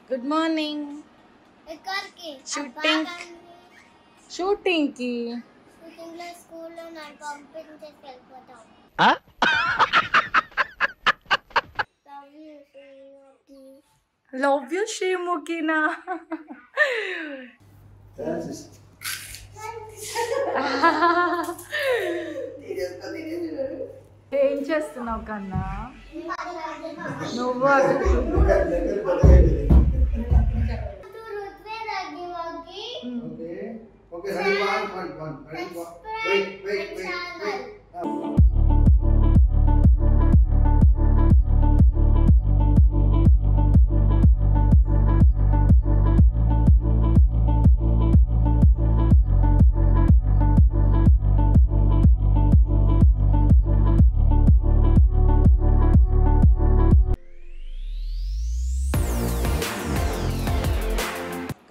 Good morning. ఎక్కడికి? Shooting కి. Shooting లో స్కూల్లో నన్ను పంపించేసి వెళ్ళిపోతాం. లవ్ యూ శ్రీముఖినా. ఏం చేస్తున్నావు కన్నా? నువ్వు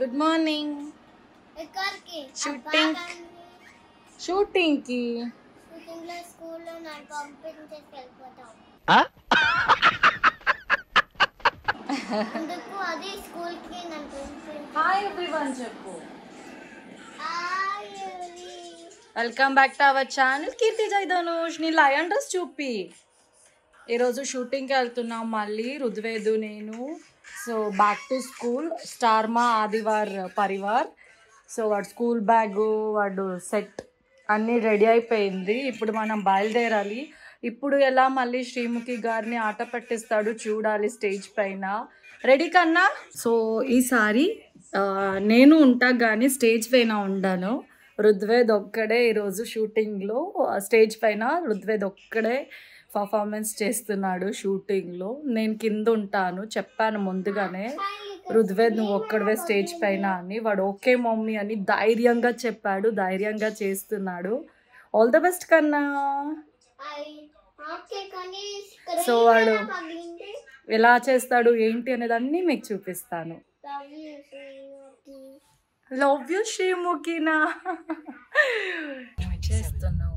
గుడ్ మార్నింగ్. ఎక్కడికి? షూటింగ్ కి. షూటింగ్ లో స్కూల్లో నన్ను పంపించేసి వెళ్ళిపోతాం. అందుకు అది స్కూల్ కి నన్ను పంపించేసి. హాయ్ ఎవ్రీవన్ చెప్పు. Hi welcome back to our channel Keerthi Jai Dhanush. నీ లయన్ డ్రెస్ చూపి. ఈరోజు షూటింగ్కి వెళ్తున్నాం మళ్ళీ రుద్వేదు నేను. సో బ్యాక్ టు స్కూల్ స్టార్మా ఆదివార్ పరివార్. సో వాడు స్కూల్ బ్యాగు వాడు సెట్ అన్నీ రెడీ అయిపోయింది. ఇప్పుడు మనం బయలుదేరాలి. ఇప్పుడు ఎలా మళ్ళీ శ్రీముఖి గారిని ఆట పట్టిస్తాడు చూడాలి స్టేజ్ పైన. రెడీ కన్నా? సో ఈసారి నేను ఉంటా కానీ స్టేజ్ పైన ఉండను. రుద్వేద్ ఒక్కడే ఈరోజు షూటింగ్లో స్టేజ్ పైన రుద్వేద్ ఒక్కడే పర్ఫార్మెన్స్ చేస్తున్నాడు షూటింగ్లో. నేను కింద ఉంటాను. చెప్పాను ముందుగానే రుద్వేద్ నువ్వు ఒక్కడవే స్టేజ్ పైన అని. వాడు ఓకే మమ్మీ అని ధైర్యంగా చెప్పాడు. ధైర్యంగా చేస్తున్నాడు. ఆల్ ద బెస్ట్ కన్నా. సో వాడు ఎలా చేస్తాడు ఏంటి అనేది అన్నీ మీకు చూపిస్తాను. లవ్ యూ శ్రీముఖినా. చేస్తున్నావు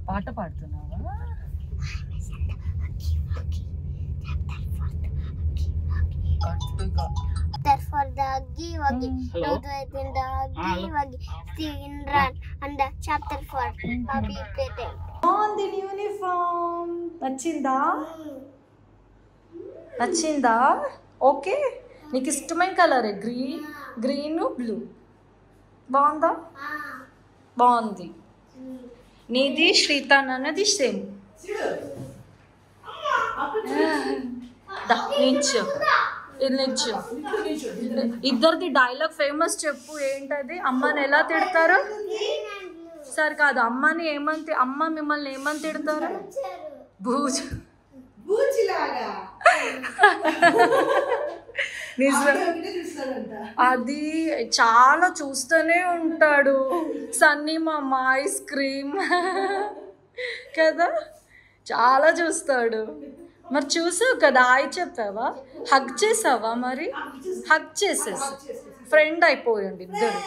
పాట పాడుతున్నావా? For the Giwagi, in the Giwagi, Steven Run, and the chapter 4, Happy Birthday. On the uniform. నచ్చిందా? నచ్చిందా? ఓకే. నీకు ఇష్టమైన కలరే గ్రీన్ బ్లూ. బాగుందా? బాగుంది. నీది శ్రీతాన్ అన్నది సేమ్. నించు నించు. ఇద్దరిది డైలాగ్ ఫేమస్ చెప్పు. ఏంటది? అమ్మని ఎలా తిడతారు? సరే కాదు, అమ్మని ఏమని అమ్మ మిమ్మల్ని ఏమని తిడతారు? నిజం. అది చాలా చూస్తూనే ఉంటాడు సన్నీ మామ. ఐస్ క్రీమ్ కదా, చాలా చూస్తాడు. మరి చూసావు కదా, హాయ్ చెప్పావా? హగ్ చేసావా? మరి హగ్ చేసేసి ఫ్రెండ్ అయిపోయింది ఇద్దరు.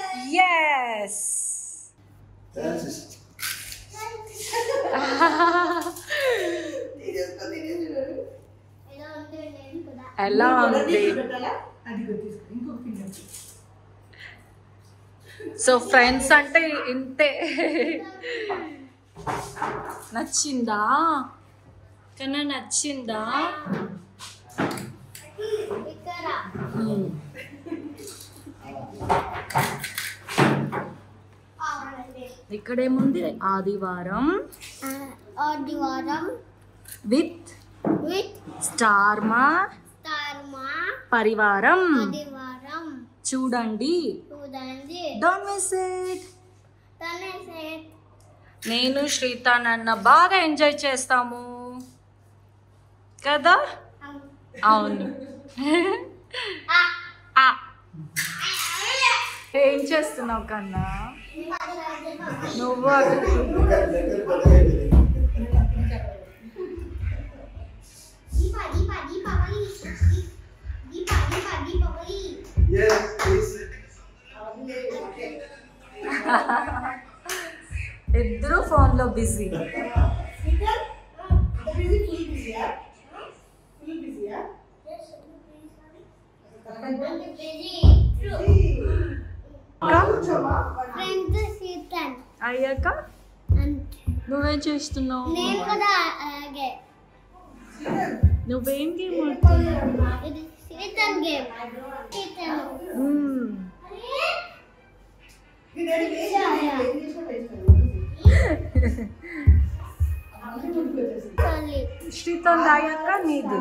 ఎస్. ఎలా ఉంది? సో ఫ్రెండ్స్ అంటే ఇంతే. నచ్చిందా కన్నా? నచ్చిందా? ఇక్కడేముంది? ఆదివారం విత్ స్టార్మా పరివారం. చూడండి. Don't miss it. నేను శ్రీతాన్ అన్న బాగా ఎంజాయ్ చేస్తాము కదా. అవును. ఏం చేస్తున్నావు కన్నా? నువ్వు ఇద్దరు ఫోన్లో బిజీ. అయ్యాక నువ్వేం చేస్తున్నావు? నువ్వేం గేమ్ ఆడుతున్నావు? శ్రీతో అయ్యాక నీది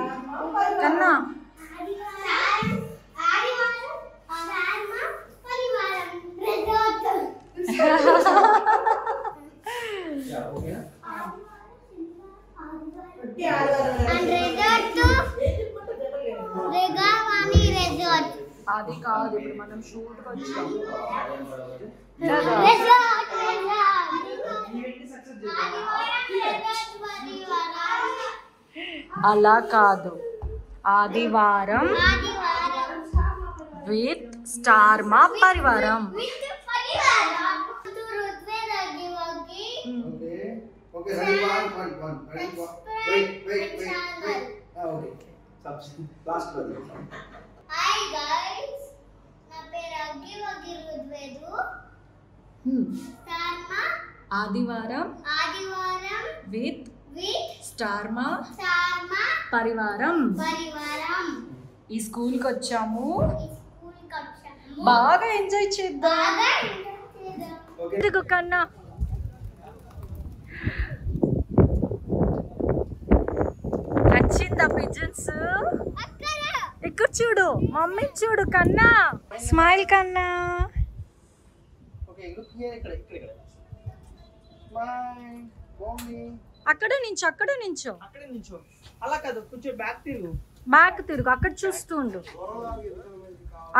కన్నా అది కాదు, ఇప్పుడు మనం షూట్ వచ్చాం. అలా కాదు, ఆదివారం విత్ స్టార్ మా పరివారం. Hi guys, నా పేరు అగ్గి వగ్గి రుద్వేదు. స్టార్మా ఆదివారం విత్ స్టార్మా పరివారం. ఈ స్కూల్కి వచ్చాము, బాగా ఎంజాయ్ చేద్దాం. కన్నా నచ్చిందా పిజన్స్? ఇక్కడ చూడు, మమ్మీ చూడు కన్నా, స్మైల్ కన్నా. అక్కడ నించో. అలా కాదు, కొంచెం బ్యాక్ తిరుగు. అక్కడ చూస్తుండు.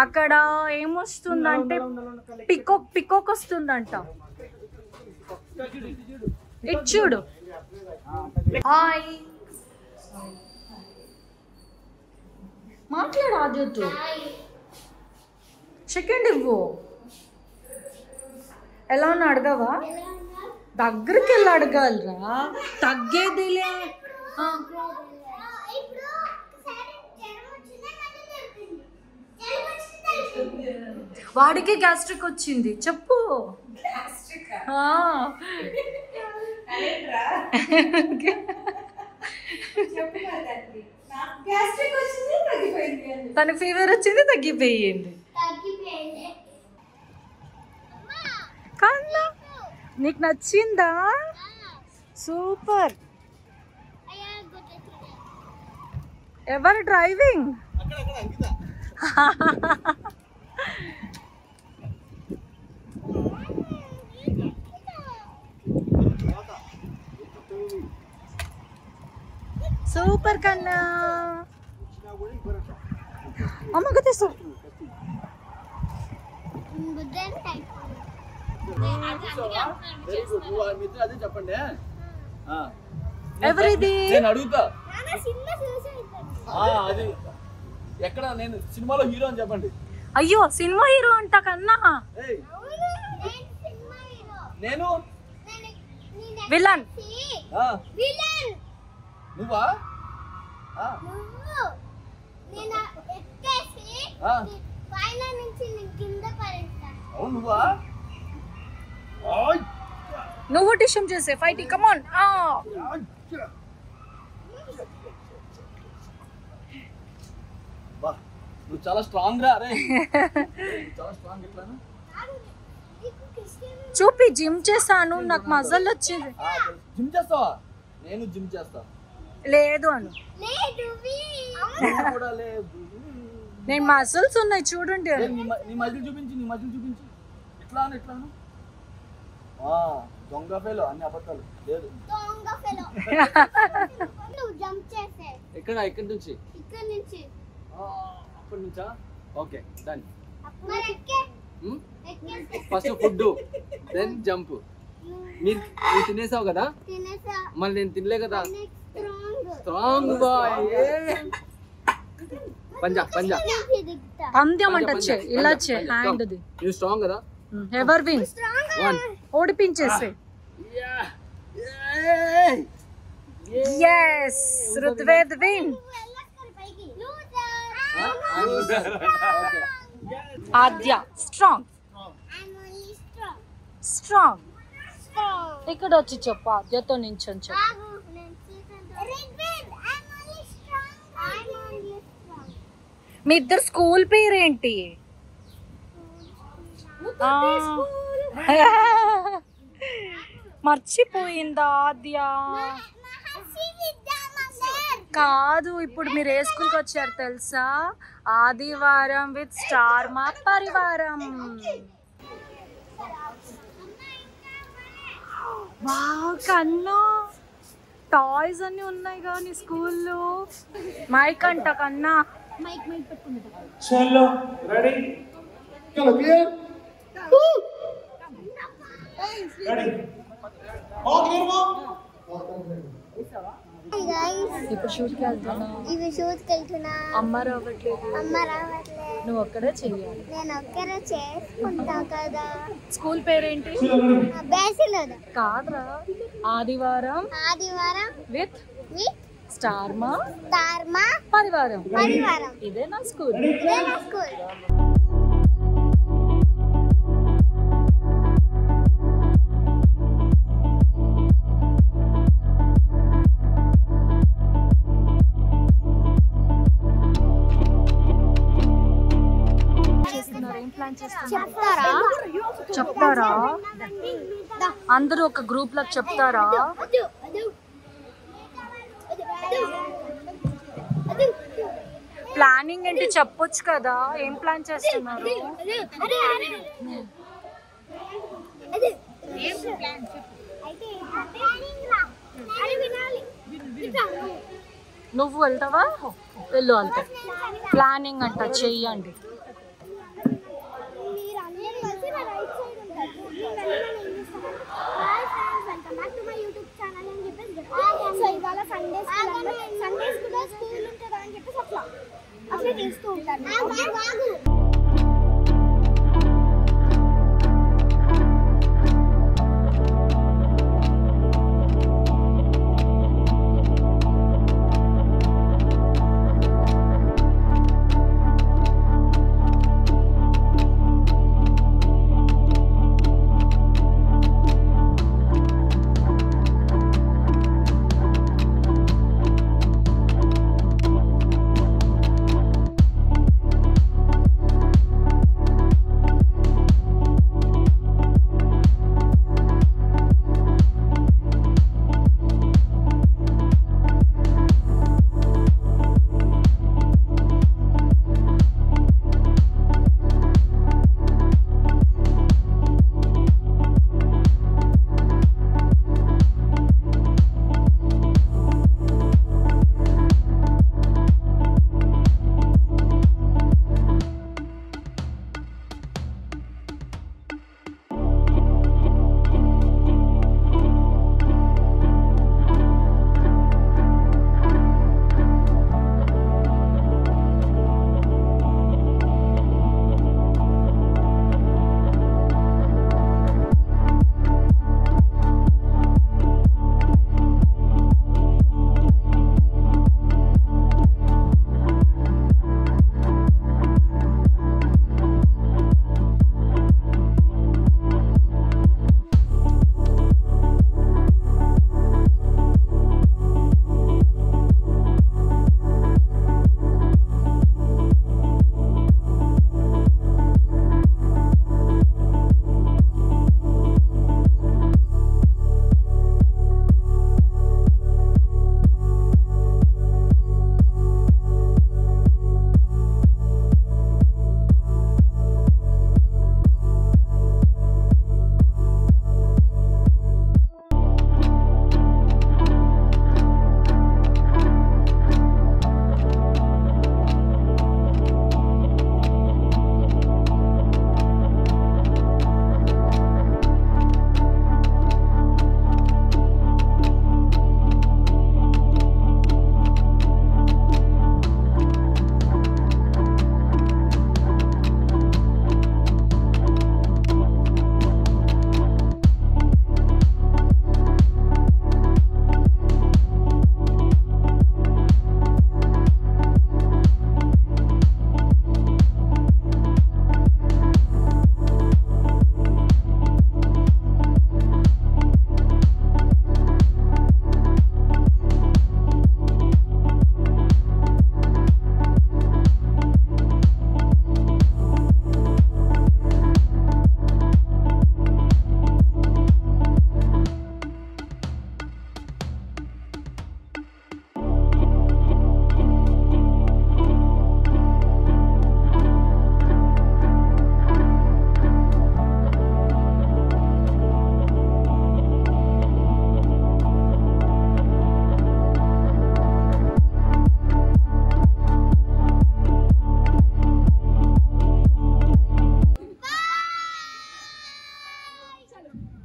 అక్కడ ఏమొస్తుందంటే పికోక్ వస్తుందంట. ఇటు చూడు. హాయ్ మాట్లాడు ఆద్యతో. సెకండ్ ఇవ్వు. ఎలా ఉన్నా అడగవా? దగ్గరికి వెళ్ళి అడగాలరా, తగ్గేదిలే. వాడికి గ్యాస్ట్రిక్ వచ్చింది చెప్పు. తనకు ఫీవర్ వచ్చింది, తగ్గిపోయింది. కన్నా నీకు నచ్చిందా? సూపర్. ఎవరు డ్రైవింగ్? సూపర్ కన్నా. అమ్మకు తీసు. ఎవరిది? నేను అడుగుతా. అది ఎక్కడ? నేను సినిమాలో హీరో అని చెప్పండి. అయ్యో సినిమా హీరో అంట కన్నా. నేను విలన్. నువ్వా? అవును నువ్వా? నువ్వు టిషం చేసే ఫైట్. కమాన్. నువ్వు చాలా స్ట్రాంగ్ రా. అరే చాలా స్ట్రాంగ్. ఎట్లానా చూపి. జిమ్ చేస్తాను, నాకు మజల్ వచ్చింది. జిమ్ చేస్తావా? నేను జిమ్ చేస్తా. లేదు అను. కూడా లేదు. నేను మజిల్స్ ఉన్నాయి చూడండి. నీ మజిల్ చూపించి. ఎట్లాను దొంగ ఫెలో. అన్ని అబద్ధాలు. లేదు. ఎక్కడి నుంచి? అక్కడి నుంచా? Okay done. First food, then jump. మీరు తినేసావు కదా, మళ్ళీ నేను తినలే కదా. Strong boy. పందెం అంటే ఇలా హ్యాండ్ది. నువ్వు స్ట్రాంగ్ కదా. ఎవర్ విన్. ఓడిపించేసే. Yes Rudved win. Aadya strong. Strong. ఇక్కడ వచ్చి చెప్పు, ఆద్యతో నించొని చెప్పు. మీ ఇద్దరు స్కూల్ పేరేంటి? మర్చిపోయిందా ఆద్య? కాదు, ఇప్పుడు మీరు ఏ స్కూల్కి వచ్చారు తెలుసా? ఆదివారం విత్ స్టార్ మా పరివారం. వావ్ కన్నా, టాయ్స్ అన్ని ఉన్నాయి కదా నీ స్కూల్లో. మైక్ అంట కన్నా. మైక్ పెట్టుకుంది. చలో రెడీ చలో క్లియర్ రెడీ ఆల్ క్లియర్ మా. ఇప్పుడు షూట్కి వెళ్తున్నా. ఇవి షూట్కి వెళ్తున్నా. అమ్మ రావట్లేదు. నువ్వు ఒక్కడే చెయ్యాలి. నేను ఒక్కరే చేసుకుంటా కదా. స్కూల్ పేరేంటి? బేసిలోదా కాదురా, ఆదివారం విత్ స్టార్ మా పరివారం. ఇదే నా స్కూల్. చెప్తారా? అందరూ ఒక గ్రూప్ లకు చెప్తారా? ప్లానింగ్ ఏంటి చెప్పొచ్చు కదా. ఏం ప్లాన్ చేస్తున్నారు? నువ్వు వెళ్తావా? వెళ్ళు అంట. ప్లానింగ్ అంట చెయ్యండి. సండే స్కూల్ ఉంటుందా అని చెప్పేసి అట్లా చేస్తూ ఉంటాను.